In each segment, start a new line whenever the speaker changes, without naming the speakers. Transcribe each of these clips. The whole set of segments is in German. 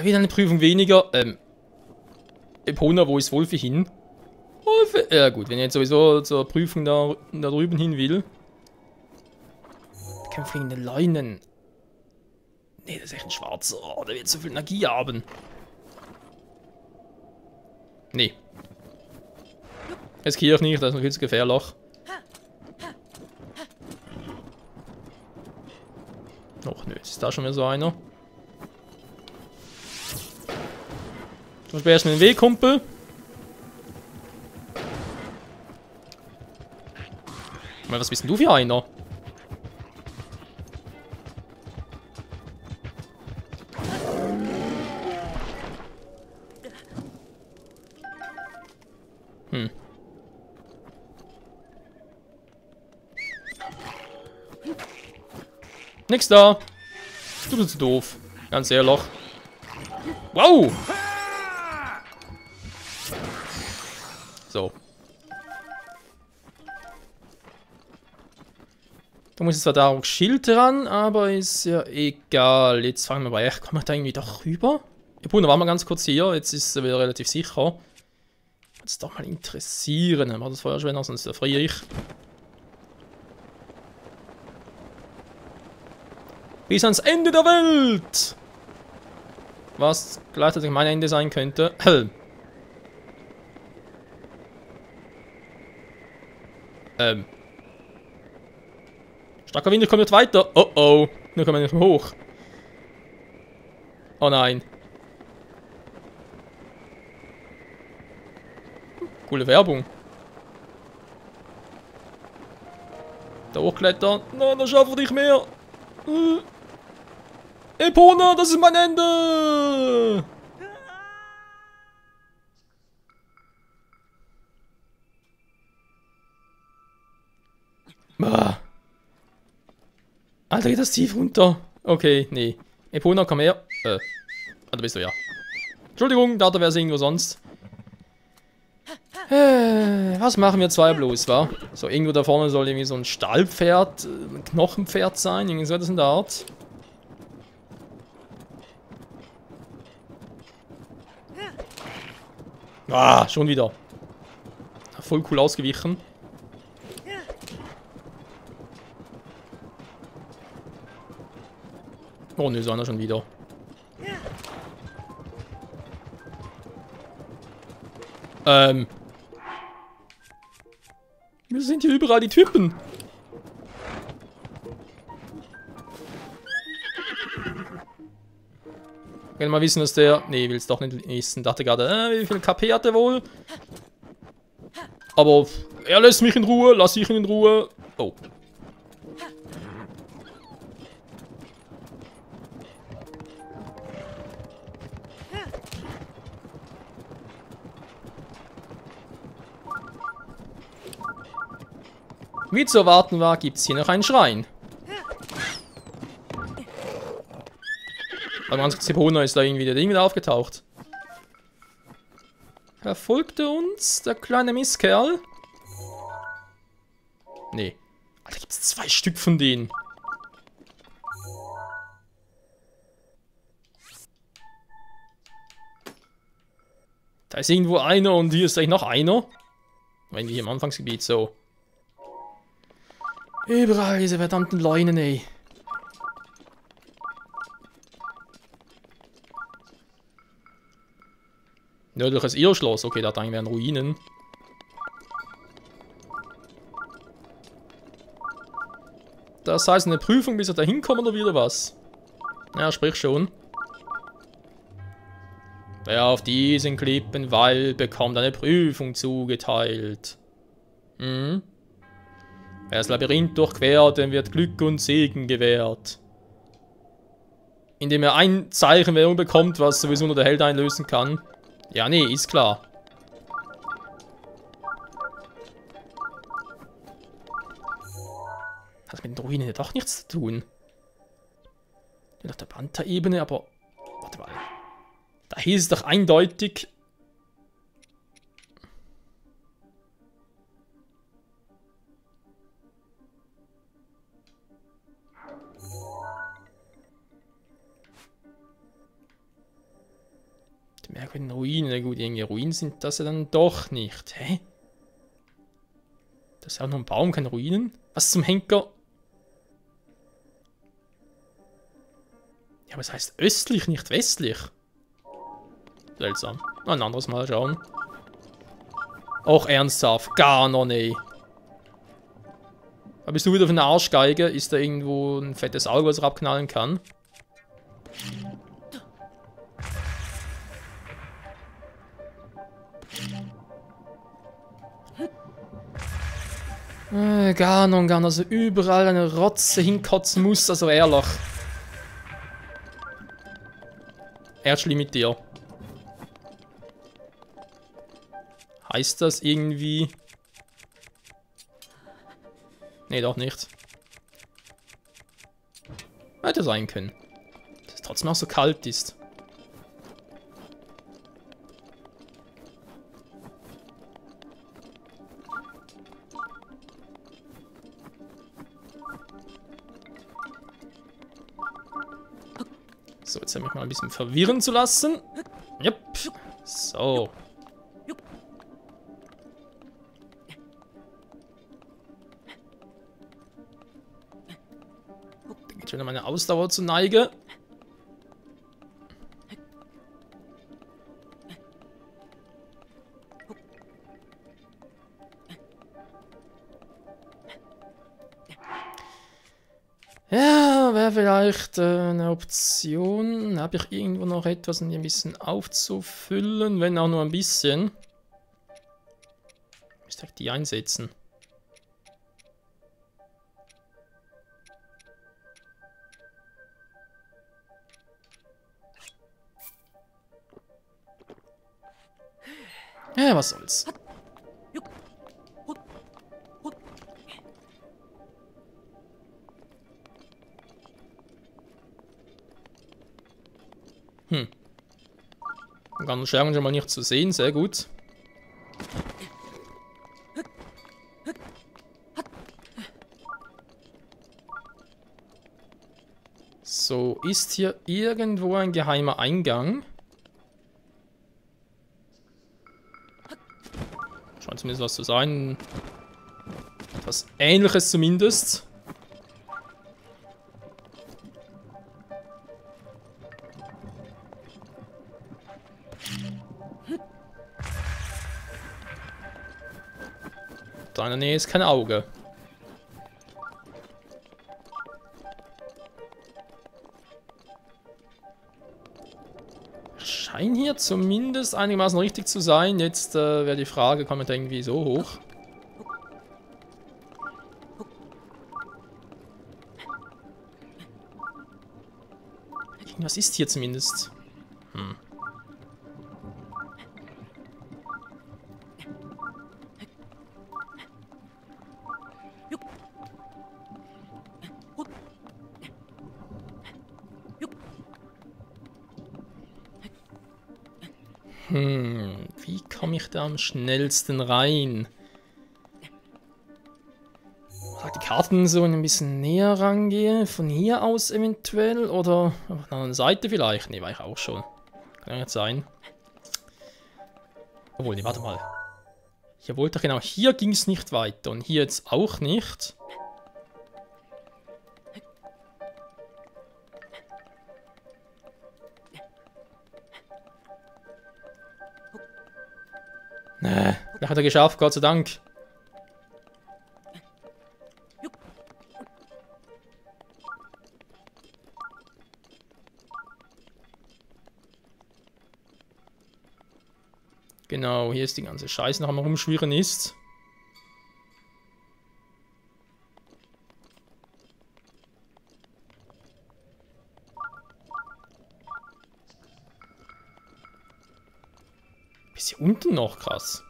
Wieder eine Prüfung weniger. Epona, wo ist Wolfi hin? Wolfi. Ja gut, wenn ich jetzt sowieso zur Prüfung da drüben hin will. Kämpfe gegen den Leunen. Nee, das ist echt ein Schwarzer. Oh, der wird so viel Energie haben. Nee. Riskiere ich nicht, das ist noch viel zu gefährlich. Och nö, jetzt ist da schon wieder so einer. Du sperrst mir den Weg, Kumpel. Mal, was bist denn du für einer? Nix da. Du bist zu doof. Ganz ehrlich. Wow. So. Da muss jetzt zwar da Schild dran, aber ist ja egal. Jetzt fangen wir mal. Kommen wir da irgendwie doch rüber? Epona, waren wir ganz kurz hier. Jetzt ist es wieder relativ sicher. Würde es doch mal interessieren. Dann macht das Feuerschwender, sonst erfriere ich. Bis ans Ende der Welt! Was gleichzeitig mein Ende sein könnte. Starker Wind, kommt nicht weiter. Oh oh. Nur kommen wir nicht mehr hoch. Oh nein. Coole Werbung. Da hochklettern. Nein, das schaffen wir nicht mehr. Epona, das ist mein Ende! Ah. Alter, geht das tief runter? Okay, nee. Epona, komm her. Da bist du ja. Entschuldigung, da wäre es irgendwo sonst. Was machen wir zwei bloß, wa? So, irgendwo da vorne soll irgendwie so ein Stallpferd, ein Knochenpferd sein, irgendwie so etwas in der Art. Ah, schon wieder. Voll cool ausgewichen. Oh ne, so einer schon wieder. Wir sind hier überall die Typen. Ich will mal wissen, dass der... Nee, will es doch nicht wissen. Dachte gerade, wie viel KP hat er wohl? Aber er lässt mich in Ruhe, lass ich ihn in Ruhe. Oh. Wie zu erwarten war, gibt es hier noch einen Schrein. Aber ganz kurz, Epona ist da irgendwie der Ding wieder aufgetaucht. Verfolgte uns der kleine Mistkerl? Nee. Alter, gibt es 2 Stück von denen. Da ist irgendwo einer und hier ist eigentlich noch einer. Wenn wir hier im Anfangsgebiet so. Überall diese verdammten Leunen, ey. Nördliches Irrschloss. Okay, da dann wären Ruinen. Das heißt eine Prüfung, bis er da hinkommt oder wieder was? Ja, sprich schon. Wer auf diesen Klippen weilt, bekommt eine Prüfung zugeteilt. Hm? Wer das Labyrinth durchquert, dem wird Glück und Segen gewährt. Indem er ein Zeichen Währung bekommt, was sowieso nur der Held einlösen kann. Ja, nee, ist klar. Hat mit den Ruinen ja doch nichts zu tun. Auf der Panther-Ebene, aber... Warte mal. Da hieß es doch eindeutig... Die merkwürdigen Ruinen. Na gut, irgendwie Ruinen sind das ja dann doch nicht. Hä? Das ist ja auch nur ein Baum, keine Ruinen. Was zum Henker? Ja, aber es heißt östlich, nicht westlich. Seltsam. Ein anderes Mal schauen. Och, ernsthaft. Gar noch nicht. Aber bist du wieder auf einer Arschgeige? Ist da irgendwo ein fettes Auge, was er abknallen kann? Gar noch, also überall eine Rotze hinkotzen muss, also ehrlich. Ernstlich mit dir. Heißt das irgendwie... Nee, doch nicht. Hätte sein können. Dass es trotzdem auch so kalt ist. So, jetzt habe ich mal ein bisschen verwirren zu lassen. Jupp. So. Da geht schon meine Ausdauer zu Neige. Ja, wäre vielleicht eine Option. Habe ich irgendwo noch etwas, um die ein bisschen aufzufüllen, wenn auch nur ein bisschen. Müsste ich die einsetzen. Ja, was soll's. Ganz Schergen schon mal nicht zu sehen, sehr gut. So, ist hier irgendwo ein geheimer Eingang? Scheint zumindest was zu sein. Etwas Ähnliches zumindest. Da in der Nähe ist kein Auge. Scheint hier zumindest einigermaßen richtig zu sein. Jetzt wäre die Frage, kommt man da irgendwie so hoch? Irgendwas ist hier zumindest. Wie komme ich da am schnellsten rein? Die Karten so ein bisschen näher rangehe, von hier aus eventuell, oder auf der anderen Seite vielleicht? Ne, war ich auch schon. Kann ja nicht sein. Obwohl, ne, warte mal. Hier wollte ich genau, hier ging es nicht weiter und hier jetzt auch nicht. Ne, das hat er geschafft, Gott sei Dank. Genau, hier ist die ganze Scheiße noch am Rumschwirren ist. Bis hier unten noch, krass.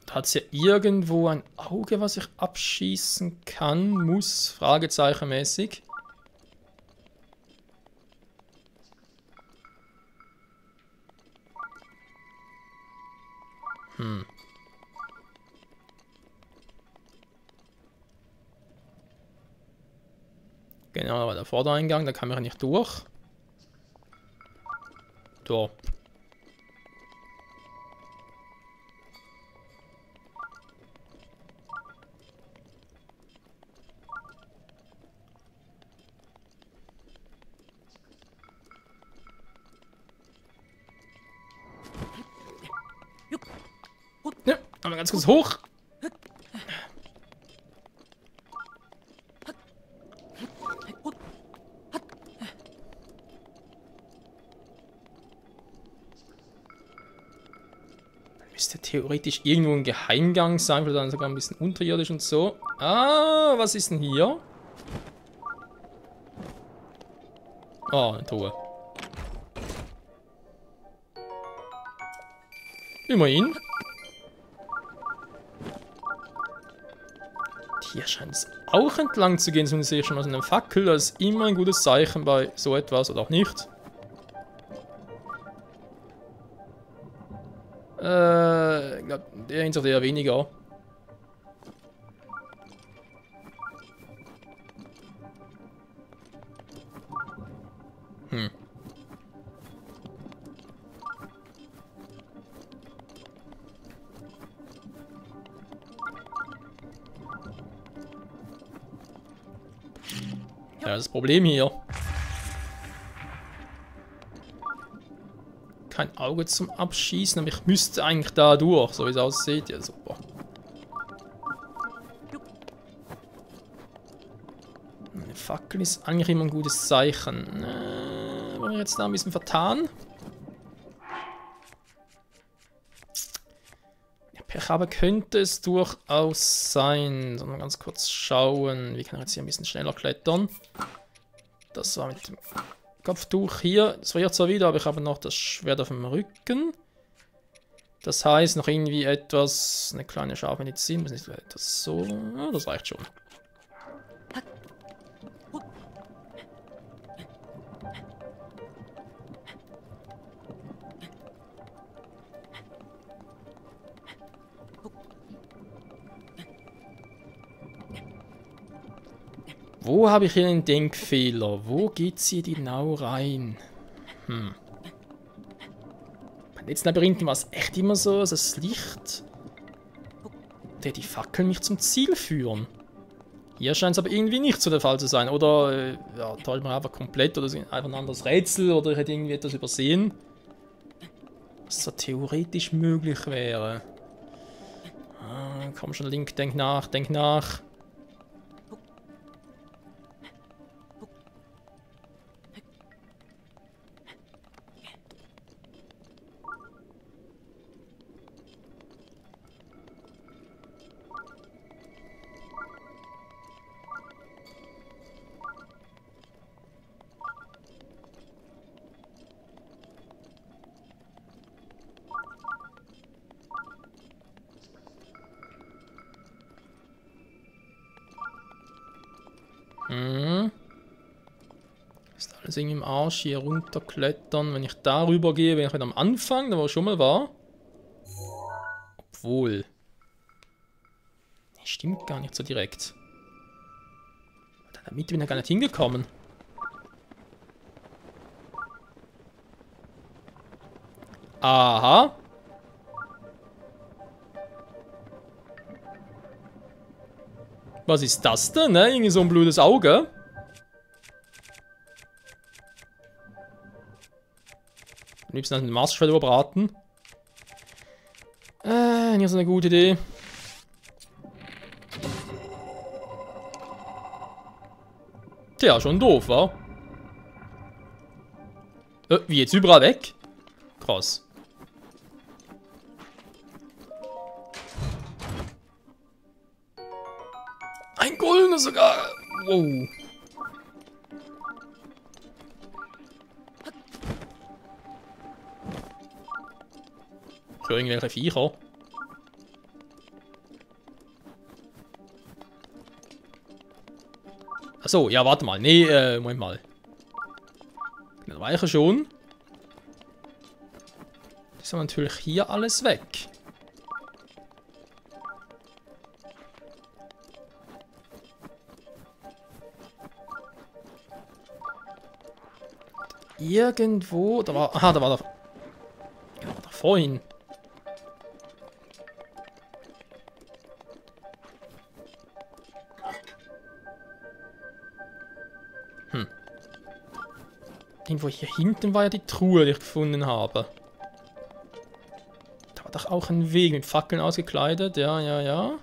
Da hat es ja irgendwo ein Auge, was ich abschießen kann, muss, Fragezeichenmäßig. Genau, aber der Vordereingang, da kam ich nicht durch. Da. Ja, aber ganz kurz hoch. Müsste theoretisch irgendwo ein Geheimgang sein, vielleicht dann sogar ein bisschen unterirdisch und so. Ah, was ist denn hier? Oh, eine Truhe. Immerhin. Hier scheint es auch entlang zu gehen, zumindest sehe ich schon aus einer Fackel. Das ist immer ein gutes Zeichen bei so etwas oder auch nicht. Ich glaube, der Hinsicht eher weniger. Ja, das Problem hier. Kein Auge zum Abschießen, aber ich müsste eigentlich da durch, so wie es aussieht. Ja, super. Eine Fackel ist eigentlich immer ein gutes Zeichen. War ich jetzt da ein bisschen vertan? Ja, Pech haben könnte es durchaus sein. Sollen wir ganz kurz schauen. Wie kann ich jetzt hier ein bisschen schneller klettern? Das war mit dem Kopftuch hier. Das friert zwar wieder, aber ich habe noch das Schwert auf dem Rücken. Das heißt, noch irgendwie etwas, eine kleine scharfe Medizin. Muss nicht etwas so. Ja, das reicht schon. Wo habe ich hier einen Denkfehler? Wo geht's hier genau rein? Bei letzten Labyrinthen war es echt immer so, dass das Licht, die Fackeln mich zum Ziel führen. Hier scheint es aber irgendwie nicht so der Fall zu sein. Oder, ja, täuscht man einfach komplett, oder einfach ein anderes Rätsel, oder ich hätte irgendwie etwas übersehen. Was so theoretisch möglich wäre. Ah, komm schon, Link, denk nach, denk nach. Ist alles irgendwie im Arsch hier runterklettern. Wenn ich darüber gehe, wenn ich wieder am Anfang, da wo ich schon mal war. Obwohl. Stimmt gar nicht so direkt. Da in der Mitte bin ich gar nicht hingekommen. Aha. Was ist das denn, ne? Irgendwie so ein blödes Auge. Am liebsten einen Marsschwert überbraten. Hier ist eine gute Idee. Tja, schon doof, wa? Wie jetzt überall weg? Krass. Ein goldener sogar. Wow. Ich höre irgendwelche Viecher. Achso, ja, warte mal. Nee, Moment mal. Da war ich ja schon. Das ist aber natürlich hier alles weg. Irgendwo, da war, aha, da war doch vorhin. Irgendwo hier hinten war ja die Truhe, die ich gefunden habe. Da war doch auch ein Weg mit Fackeln ausgekleidet. Ja, ja, ja.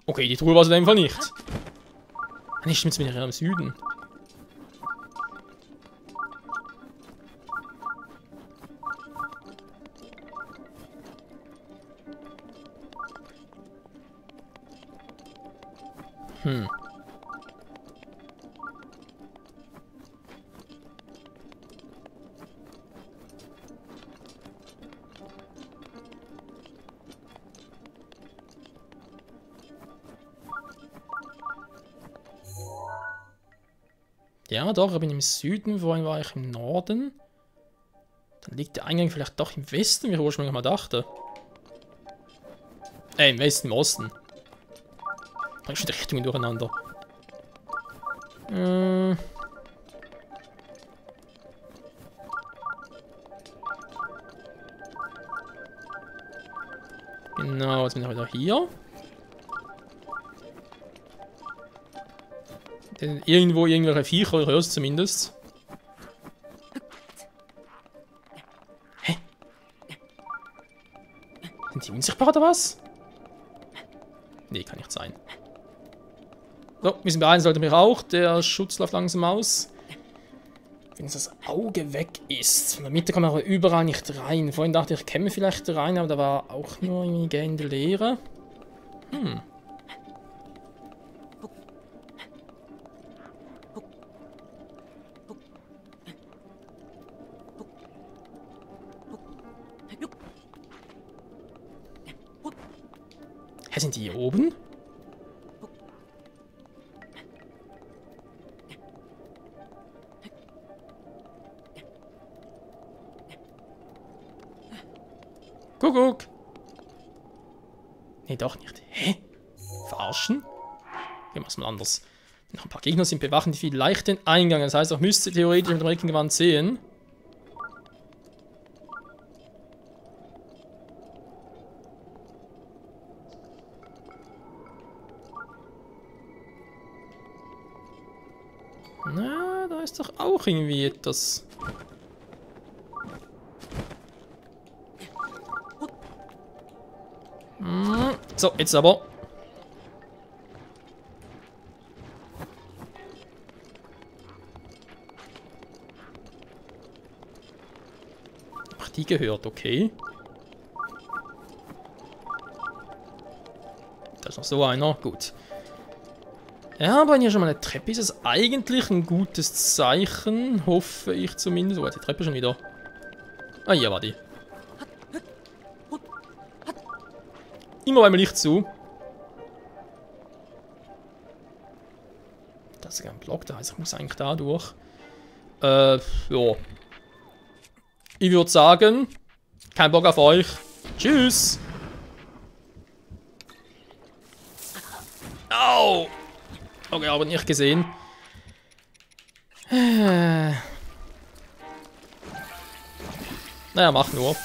Okay, die Truhe war es in dem Fall nicht. Nicht, stimmt, jetzt bin ich ja im Süden. Ja, doch, ich bin im Süden, vorhin war ich im Norden. Dann liegt der Eingang vielleicht doch im Westen, wie ich ursprünglich mal dachte. Im Westen, im Osten. Bring schon die Richtungen durcheinander. Genau, jetzt bin ich wieder hier. Denn irgendwo irgendwelche Viecher, ich höre es zumindest. Hä? Sind die unsichtbar oder was? Nee, kann nicht sein. So, ein bisschen beeilen sollte mich auch. Der Schutz läuft langsam aus. Wenn das Auge weg ist. Von der Mitte kann man aber überall nicht rein. Vorhin dachte ich, ich käme vielleicht rein, aber da war auch nur irgendwie in der Leere. Hä, sind die hier oben? Kuckuck! Nee, doch nicht. Hä? Verarschen? Gehen wir es mal anders. Noch ein paar Gegner sind bewachen die vielleicht den Eingang. Das heißt, auch müsste theoretisch mit dem Reckengewand sehen. Na, da ist doch auch irgendwie etwas. So, jetzt aber. Ach, die gehört, okay. Da ist noch so einer, gut. Ja, aber wenn hier schon mal eine Treppe ist, ist es eigentlich ein gutes Zeichen, hoffe ich zumindest. Oh, jetzt die Treppe schon wieder. Ah, hier war die. Immer einmal Licht zu. Das ist ja ein Block, da heißt, ich muss eigentlich da durch. Ja. Ich würde sagen, kein Bock auf euch. Tschüss. Au! Okay, aber nicht gesehen. Naja, mach nur.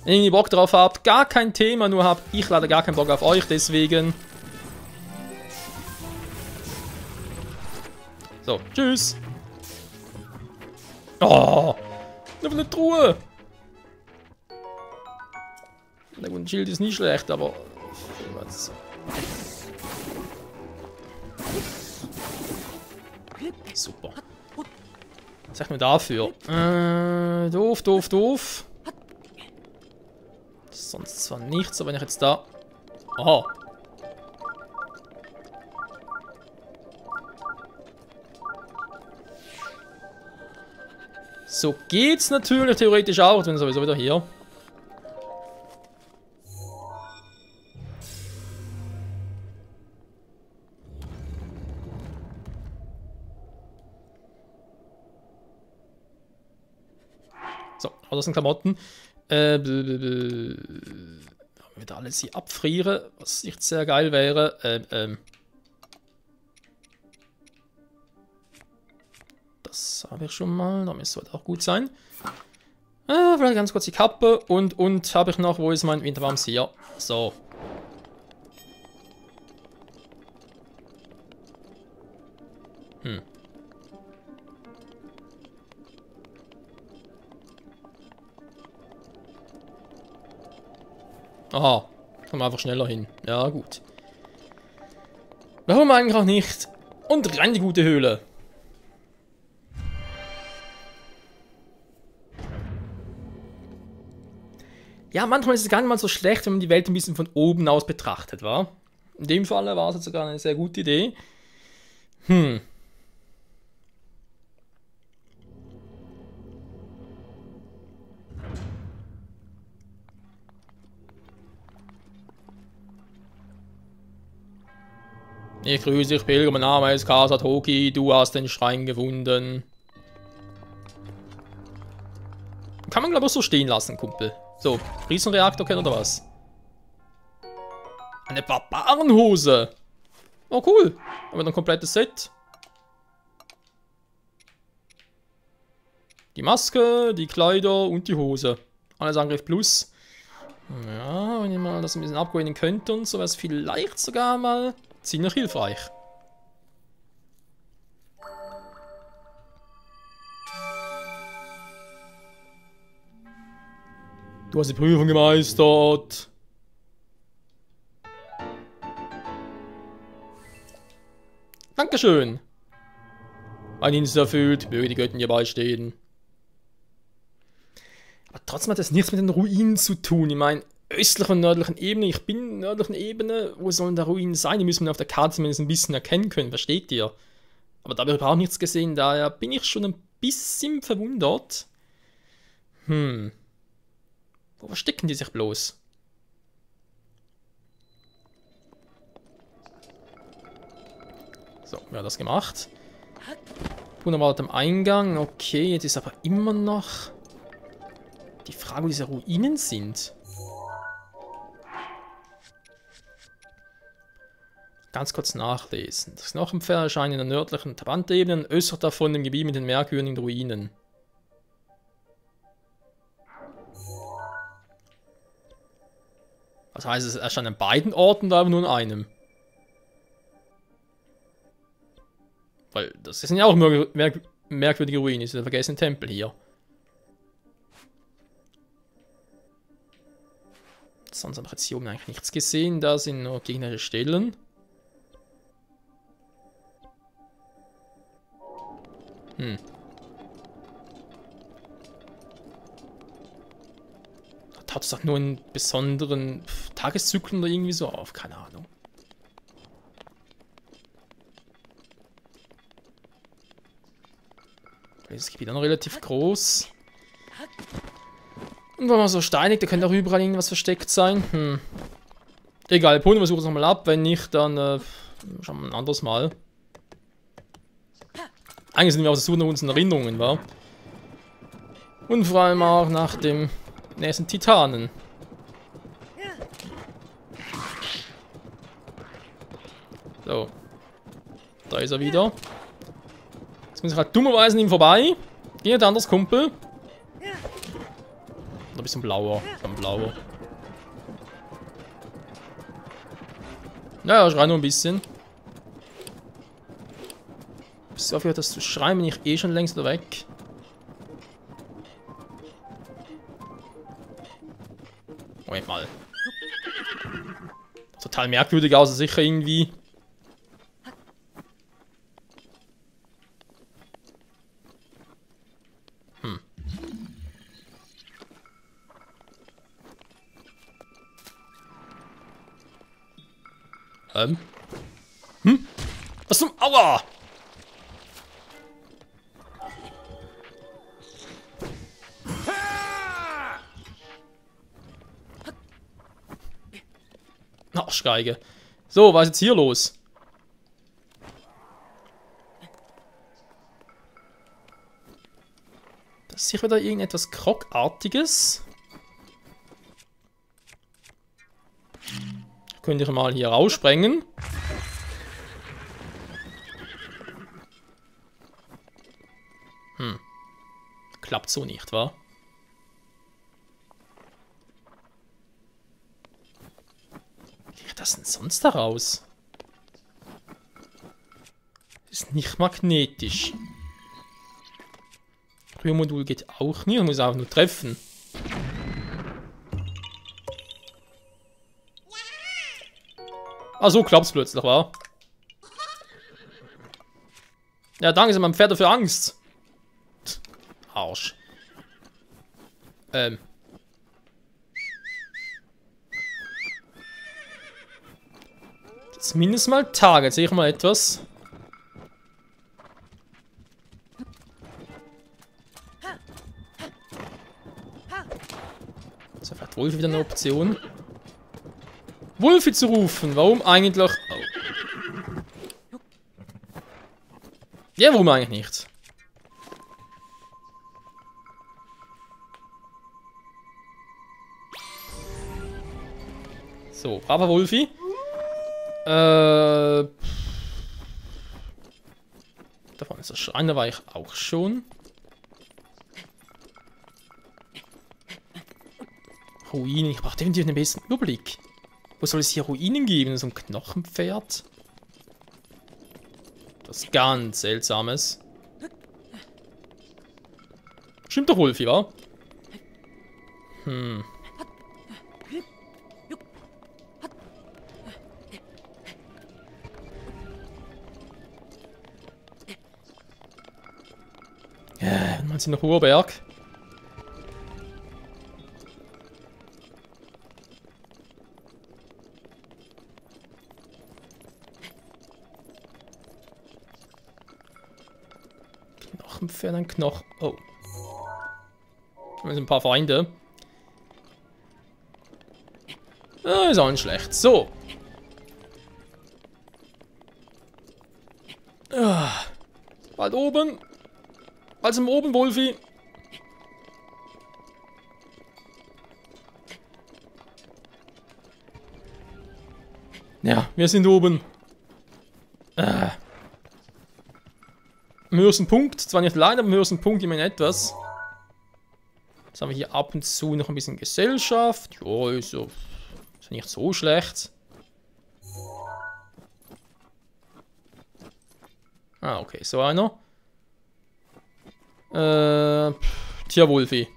Wenn ihr Bock drauf habt, gar kein Thema, nur habt ich leider gar keinen Bock auf euch, deswegen. So, tschüss. Oh, noch eine Truhe. Na gut, ein Schild ist nicht schlecht, aber... Was? Super. Sag nur dafür. Doof, doof, doof. Sonst zwar nichts, aber wenn ich jetzt da... Aha. So geht's natürlich theoretisch auch. Ich bin sowieso wieder hier. So, das sind Klamotten. Wieder alles hier abfriere, was nicht sehr geil wäre. Das habe ich schon mal. Das sollte auch gut sein. Vielleicht ganz kurz die Kappe. Und habe ich noch, wo ist mein Winterwams hier? So. Aha. Kommen wir einfach schneller hin. Ja, gut. Warum eigentlich auch nicht? Und rein die gute Höhle. Ja, manchmal ist es gar nicht mal so schlecht, wenn man die Welt ein bisschen von oben aus betrachtet, wa? In dem Fall war es jetzt sogar eine sehr gute Idee. Ich grüße dich, Pilger, mein Name ist Kasatoki, du hast den Schrein gefunden. Kann man, glaube ich, so stehen lassen, Kumpel. So, Riesenreaktor kennen oder was? Eine Barbarenhose! Oh, cool. Haben wir ein komplettes Set. Die Maske, die Kleider und die Hose. Alles Angriff plus. Ja, wenn ich mal das ein bisschen upgraden könnte und so, wäre es vielleicht sogar mal ziemlich hilfreich. Du hast die Prüfung gemeistert. Dankeschön. Mein Dienst erfüllt, möge die Götten dir beistehen. Aber trotzdem hat das nichts mit den Ruinen zu tun. Ich meine, östlichen und nördlichen Ebene. Ich bin in der nördlichen Ebene. Wo sollen da Ruinen sein? Die müssen wir auf der Karte zumindest ein bisschen erkennen können. Versteht ihr? Aber da habe ich überhaupt nichts gesehen. Daher bin ich schon ein bisschen verwundert. Wo verstecken die sich bloß? So, wer hat das gemacht? Puna war am Eingang. Okay, jetzt ist aber immer noch die Frage, wo diese Ruinen sind. Ganz kurz nachlesen. Das Knochenpferd erscheint in der nördlichen Trabantebene, östlich davon im Gebiet mit den merkwürdigen Ruinen. Das heißt, es erscheint an beiden Orten, aber nur an einem. Weil das sind ja auch merkwürdige Ruinen, das ist der vergessene Tempel hier. Sonst habe ich jetzt hier oben eigentlich nichts gesehen, da sind nur gegnerische Stellen. Hat es doch nur einen besonderen Tageszyklen oder irgendwie so auf, keine Ahnung. Das Gebiet ist noch relativ groß. Und wenn man so steinig, da könnte auch überall irgendwas versteckt sein. Egal, Pony, wir suchen es nochmal ab. Wenn nicht, dann schauen wir ein anderes Mal. Eigentlich sind wir auf der Suche nach unseren Erinnerungen, wa? Und vor allem auch nach dem nächsten Titanen. So. Da ist er wieder. Jetzt muss ich halt dummerweise an ihm vorbei. Geht anders, Kumpel. Ein bisschen blauer. Blauer. Naja, schrei nur ein bisschen. Bis aufgehört das zu schreien, bin ich eh schon längst wieder weg. Moment mal. Total merkwürdig aus, sicher irgendwie. Was zum... Aua! Arschgeige. So, was ist jetzt hier los? Das ist sicher wieder irgendetwas Krogartiges. Könnte ich mal hier raussprengen. klappt so nicht, wa? Wie kriegt das denn sonst da raus? Ist nicht magnetisch. Rührmodul geht auch nicht, man muss auch nur treffen. Ah, so klappt's plötzlich, wa? Ja, danke, sind mein Pferd dafür Angst. Arsch. Zumindest mal Tage. Sehe ich mal etwas. So, vielleicht Wolfi wieder eine Option. Wolfi zu rufen. Warum eigentlich? Oh. Ja, warum eigentlich nicht? So, braver Wolfi. Da vorne ist der Schrein, da war ich auch schon. Ruinen, ich brauche definitiv einen besseren Überblick. Wo soll es hier Ruinen geben? So ein Knochenpferd? Das ganz Seltsames. Stimmt doch, Wolfi, wa? Hm. Ja, man sind noch Urberg. Knochenpferd, ein Knochen. Oh. Da sind ein paar Feinde. Ist auch nicht schlecht. So. Bald oben. Bald sind wir oben, Wolfi. Ja, wir sind oben. Am höchsten Punkt. Zwar nicht allein, aber am höchsten Punkt immerhin etwas. Jetzt haben wir hier ab und zu noch ein bisschen Gesellschaft. Ja, ist ja nicht so schlecht. Ah, okay, so einer. Tja, Wolfi.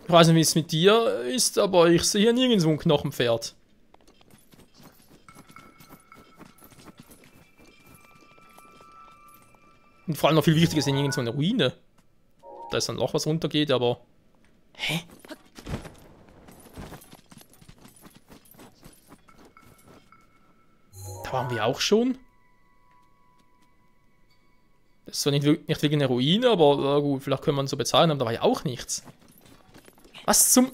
Ich weiß nicht, wie es mit dir ist, aber ich sehe hier nirgends so ein Knochenpferd. Und vor allem noch viel wichtiger ist nirgends so eine Ruine. Da ist ein Loch, was runtergeht, aber... Hä? Da waren wir auch schon. Das ist zwar nicht wegen einer Ruine, aber gut, vielleicht können wir uns so bezahlen, aber da war ja auch nichts. Was zum...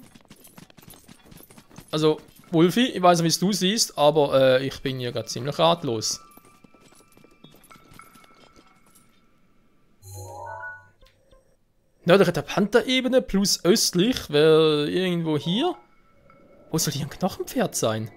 Also, Wolfi, ich weiß nicht, wie es du siehst, aber ich bin hier gerade ziemlich ratlos. Nördlich der Panther-Ebene plus östlich wäre irgendwo hier. Wo soll hier ein Knochenpferd sein?